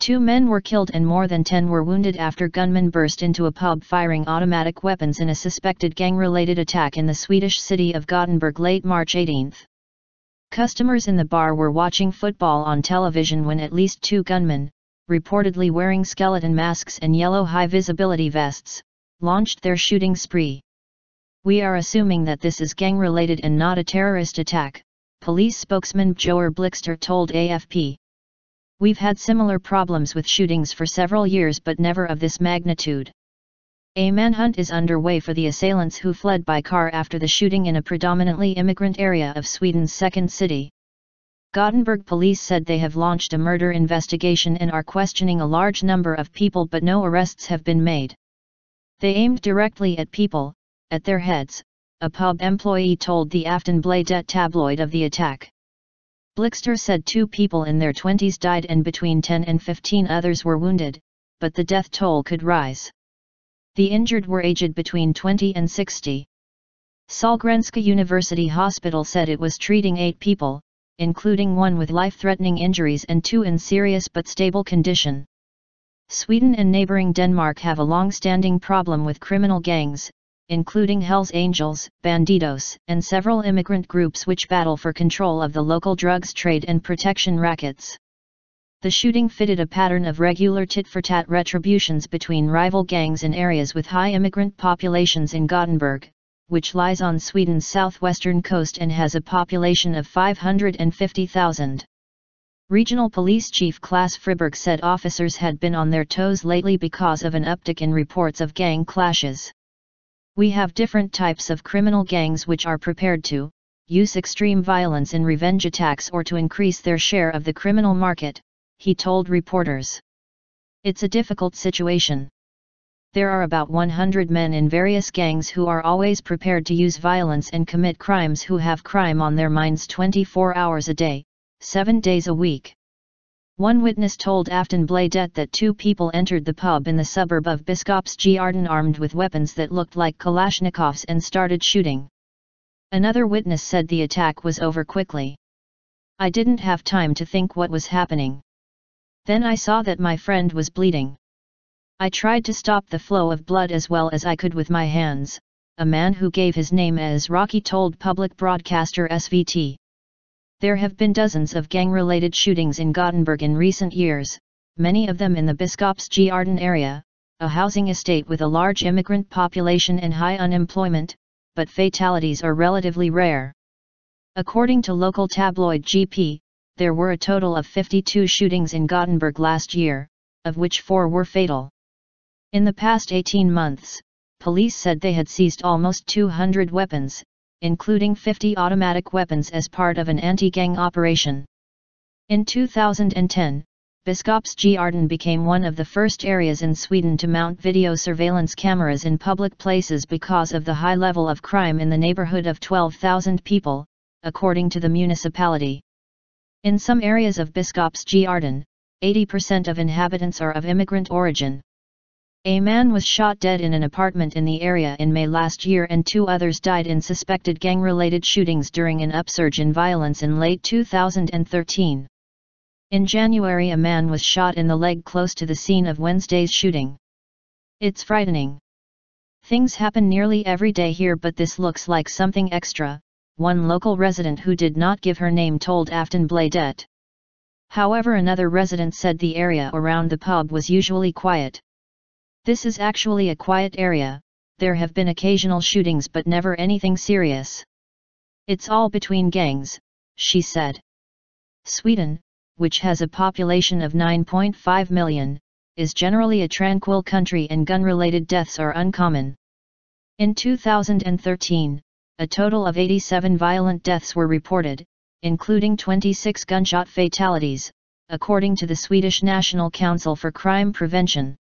2 men were killed and more than 10 were wounded after gunmen burst into a pub firing automatic weapons in a suspected gang-related attack in the Swedish city of Gothenburg late March 18. Customers in the bar were watching football on television when at least 2 gunmen, reportedly wearing skeleton masks and yellow high-visibility vests, launched their shooting spree. "We are assuming that this is gang-related and not a terrorist attack," police spokesman Bjoer Blixter told AFP. "We've had similar problems with shootings for several years but never of this magnitude." A manhunt is underway for the assailants who fled by car after the shooting in a predominantly immigrant area of Sweden's second city. Gothenburg police said they have launched a murder investigation and are questioning a large number of people but no arrests have been made. "They aimed directly at people, at their heads," a pub employee told the Aftonbladet tabloid of the attack. Blixter said 2 people in their 20s died and between 10 and 15 others were wounded, but the death toll could rise. The injured were aged between 20 and 60. Sahlgrenska University Hospital said it was treating 8 people, including 1 with life-threatening injuries and 2 in serious but stable condition. Sweden and neighboring Denmark have a long-standing problem with criminal gangs, including Hells Angels, Bandidos, and several immigrant groups which battle for control of the local drugs trade and protection rackets. The shooting fitted a pattern of regular tit-for-tat retributions between rival gangs in areas with high immigrant populations in Gothenburg, which lies on Sweden's southwestern coast and has a population of 550,000. Regional Police Chief Claes Friberg said officers had been on their toes lately because of an uptick in reports of gang clashes. "We have different types of criminal gangs which are prepared to use extreme violence in revenge attacks or to increase their share of the criminal market," he told reporters. "It's a difficult situation. There are about 100 men in various gangs who are always prepared to use violence and commit crimes, who have crime on their minds 24 hours a day, 7 days a week." One witness told Aftonbladet that 2 people entered the pub in the suburb of Biskopsgården armed with weapons that looked like Kalashnikovs and started shooting. Another witness said the attack was over quickly. "I didn't have time to think what was happening. Then I saw that my friend was bleeding. I tried to stop the flow of blood as well as I could with my hands," a man who gave his name as Rocky told public broadcaster SVT. There have been dozens of gang-related shootings in Gothenburg in recent years, many of them in the Biskopsgården area, a housing estate with a large immigrant population and high unemployment, but fatalities are relatively rare. According to local tabloid GP, there were a total of 52 shootings in Gothenburg last year, of which 4 were fatal. In the past 18 months, police said they had seized almost 200 weapons, including 50 automatic weapons as part of an anti-gang operation. In 2010, Biskopsgården became one of the first areas in Sweden to mount video surveillance cameras in public places because of the high level of crime in the neighborhood of 12,000 people, according to the municipality. In some areas of Biskopsgården, 80% of inhabitants are of immigrant origin. A man was shot dead in an apartment in the area in May last year and 2 others died in suspected gang-related shootings during an upsurge in violence in late 2013. In January, a man was shot in the leg close to the scene of Wednesday's shooting. "It's frightening. Things happen nearly every day here, but this looks like something extra," one local resident who did not give her name told Aftonbladet. However, another resident said the area around the pub was usually quiet. "This is actually a quiet area, there have been occasional shootings but never anything serious. It's all between gangs," she said. Sweden, which has a population of 9.5 million, is generally a tranquil country and gun-related deaths are uncommon. In 2013, a total of 87 violent deaths were reported, including 26 gunshot fatalities, according to the Swedish National Council for Crime Prevention.